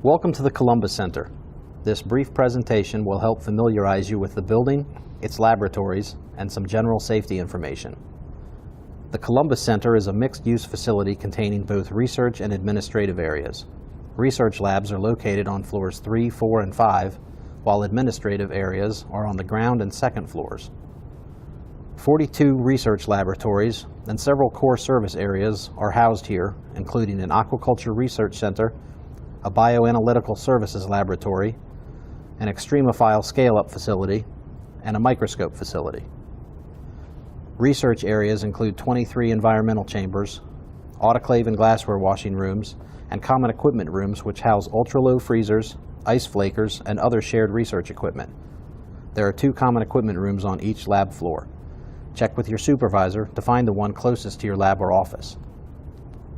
Welcome to the Columbus Center. This brief presentation will help familiarize you with the building, its laboratories, and some general safety information. The Columbus Center is a mixed-use facility containing both research and administrative areas. Research labs are located on floors 3, 4, and 5, while administrative areas are on the ground and second floors. 42 research laboratories and several core service areas are housed here, including an aquaculture research center, a bioanalytical services laboratory, an extremophile scale-up facility, and a microscope facility. Research areas include 23 environmental chambers, autoclave and glassware washing rooms, and common equipment rooms which house ultra-low freezers, ice flakers, and other shared research equipment. There are 2 common equipment rooms on each lab floor. Check with your supervisor to find the one closest to your lab or office.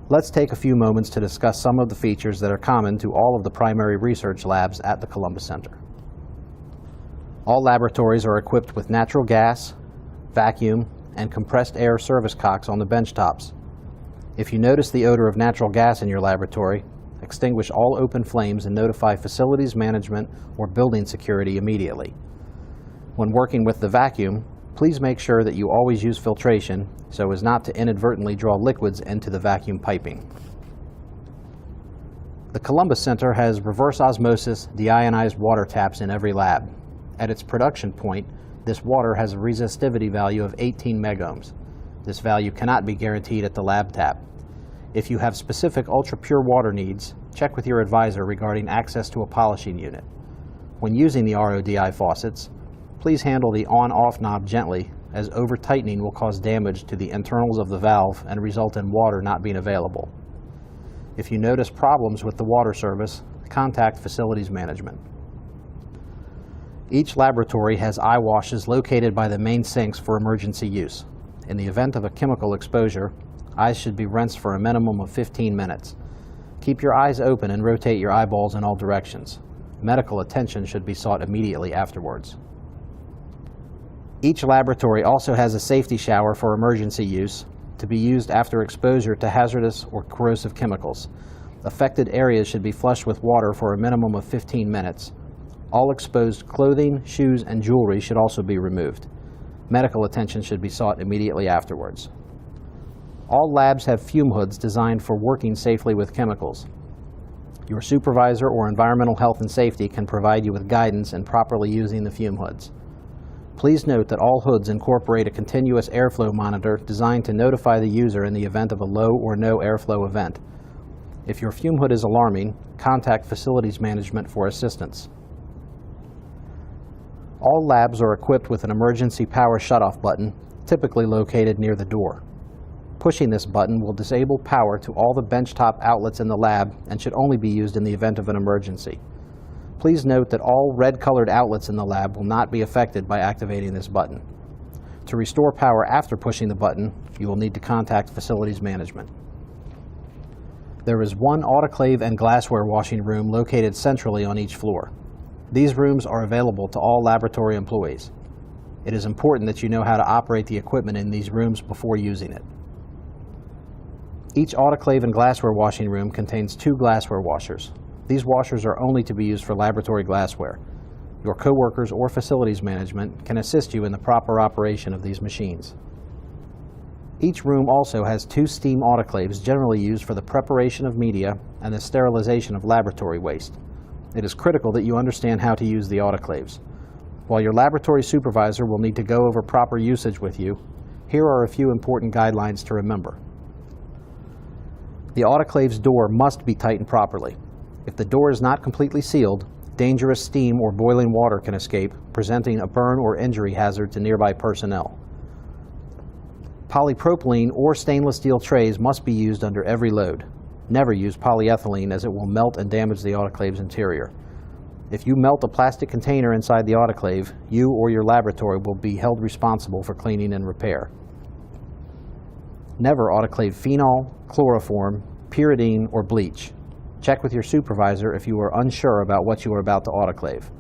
Let's take a few moments to discuss some of the features that are common to all of the primary research labs at the Columbus Center. All laboratories are equipped with natural gas, vacuum, and compressed air service cocks on the bench tops. If you notice the odor of natural gas in your laboratory, extinguish all open flames and notify facilities management or building security immediately. When working with the vacuum, please make sure that you always use filtration so as not to inadvertently draw liquids into the vacuum piping. The Columbus Center has reverse osmosis deionized water taps in every lab. At its production point, this water has a resistivity value of 18 megohms. This value cannot be guaranteed at the lab tap. If you have specific ultra-pure water needs, check with your advisor regarding access to a polishing unit. When using the RODI faucets, please handle the on-off knob gently, as over-tightening will cause damage to the internals of the valve and result in water not being available. If you notice problems with the water service, contact facilities management. Each laboratory has eye washes located by the main sinks for emergency use. In the event of a chemical exposure, eyes should be rinsed for a minimum of 15 minutes. Keep your eyes open and rotate your eyeballs in all directions. Medical attention should be sought immediately afterwards. Each laboratory also has a safety shower for emergency use to be used after exposure to hazardous or corrosive chemicals. Affected areas should be flushed with water for a minimum of 15 minutes. All exposed clothing, shoes, and jewelry should also be removed. Medical attention should be sought immediately afterwards. All labs have fume hoods designed for working safely with chemicals. Your supervisor or environmental health and safety can provide you with guidance in properly using the fume hoods. Please note that all hoods incorporate a continuous airflow monitor designed to notify the user in the event of a low or no airflow event. If your fume hood is alarming, contact facilities management for assistance. All labs are equipped with an emergency power shutoff button, typically located near the door. Pushing this button will disable power to all the benchtop outlets in the lab and should only be used in the event of an emergency. Please note that all red-colored outlets in the lab will not be affected by activating this button. To restore power after pushing the button, you will need to contact facilities management. There is one autoclave and glassware washing room located centrally on each floor. These rooms are available to all laboratory employees. It is important that you know how to operate the equipment in these rooms before using it. Each autoclave and glassware washing room contains 2 glassware washers. These washers are only to be used for laboratory glassware. Your coworkers or facilities management can assist you in the proper operation of these machines. Each room also has 2 steam autoclaves generally used for the preparation of media and the sterilization of laboratory waste. It is critical that you understand how to use the autoclaves. While your laboratory supervisor will need to go over proper usage with you, here are a few important guidelines to remember. The autoclave's door must be tightened properly. If the door is not completely sealed, dangerous steam or boiling water can escape, presenting a burn or injury hazard to nearby personnel. Polypropylene or stainless steel trays must be used under every load. Never use polyethylene as it will melt and damage the autoclave's interior. If you melt a plastic container inside the autoclave, you or your laboratory will be held responsible for cleaning and repair. Never autoclave phenol, chloroform, pyridine, or bleach. Check with your supervisor if you are unsure about what you are about to autoclave.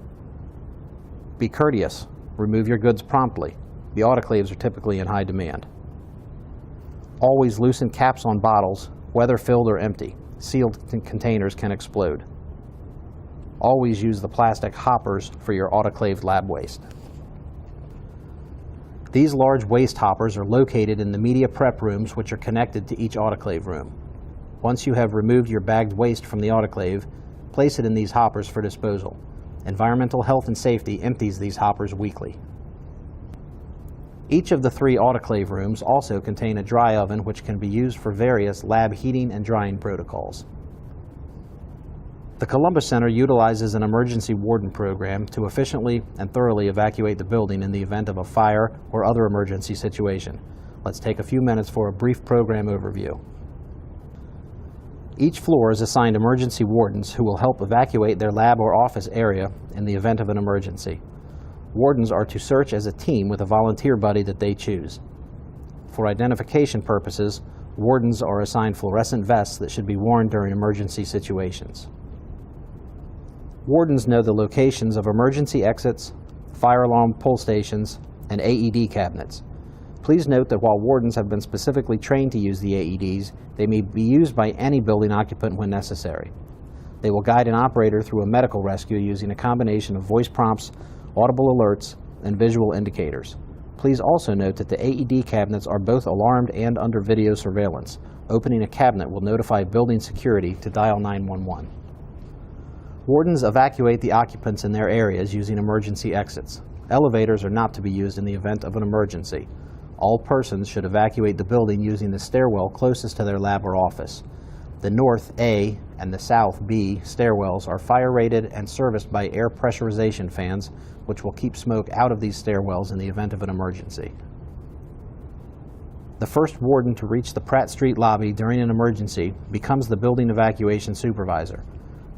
Be courteous. Remove your goods promptly. The autoclaves are typically in high demand. Always loosen caps on bottles, whether filled or empty. Sealed containers can explode. Always use the plastic hoppers for your autoclaved lab waste. These large waste hoppers are located in the media prep rooms, which are connected to each autoclave room. Once you have removed your bagged waste from the autoclave, place it in these hoppers for disposal. Environmental Health and Safety empties these hoppers weekly. Each of the 3 autoclave rooms also contain a dry oven which can be used for various lab heating and drying protocols. The Columbus Center utilizes an emergency warden program to efficiently and thoroughly evacuate the building in the event of a fire or other emergency situation. Let's take a few minutes for a brief program overview. Each floor is assigned emergency wardens who will help evacuate their lab or office area in the event of an emergency. Wardens are to search as a team with a volunteer buddy that they choose. For identification purposes, wardens are assigned fluorescent vests that should be worn during emergency situations. Wardens know the locations of emergency exits, fire alarm pull stations, and AED cabinets. Please note that while wardens have been specifically trained to use the AEDs, they may be used by any building occupant when necessary. They will guide an operator through a medical rescue using a combination of voice prompts, audible alerts, and visual indicators. Please also note that the AED cabinets are both alarmed and under video surveillance. Opening a cabinet will notify building security to dial 911. Wardens evacuate the occupants in their areas using emergency exits. Elevators are not to be used in the event of an emergency. All persons should evacuate the building using the stairwell closest to their lab or office. The North A and the South B stairwells are fire rated and serviced by air pressurization fans, which will keep smoke out of these stairwells in the event of an emergency. The first warden to reach the Pratt Street lobby during an emergency becomes the building evacuation supervisor.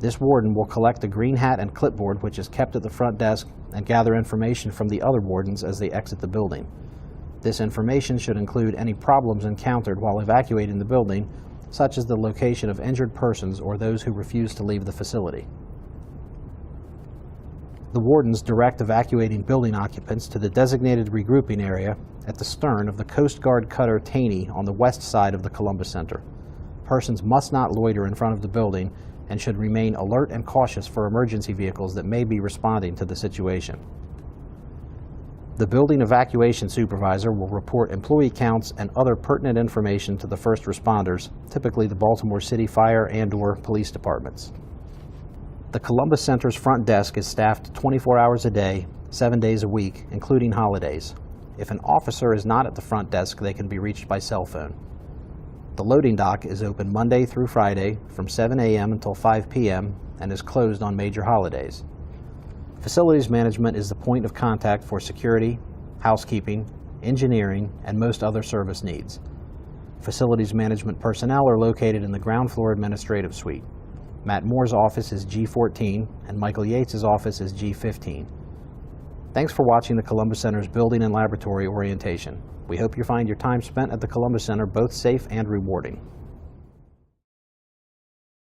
This warden will collect a green hat and clipboard which is kept at the front desk and gather information from the other wardens as they exit the building. This information should include any problems encountered while evacuating the building, such as the location of injured persons or those who refuse to leave the facility. The wardens direct evacuating building occupants to the designated regrouping area at the stern of the Coast Guard cutter Taney on the west side of the Columbus Center. Persons must not loiter in front of the building and should remain alert and cautious for emergency vehicles that may be responding to the situation. The building evacuation supervisor will report employee counts and other pertinent information to the first responders, typically the Baltimore City Fire and/or police departments. The Columbus Center's front desk is staffed 24 hours a day, 7 days a week, including holidays. If an officer is not at the front desk, they can be reached by cell phone. The loading dock is open Monday through Friday from 7 a.m. until 5 p.m. and is closed on major holidays. Facilities management is the point of contact for security, housekeeping, engineering, and most other service needs. Facilities management personnel are located in the ground floor administrative suite. Matt Moore's office is G14 and Michael Yates' office is G15. Thanks for watching the Columbus Center's Building and Laboratory Orientation. We hope you find your time spent at the Columbus Center both safe and rewarding.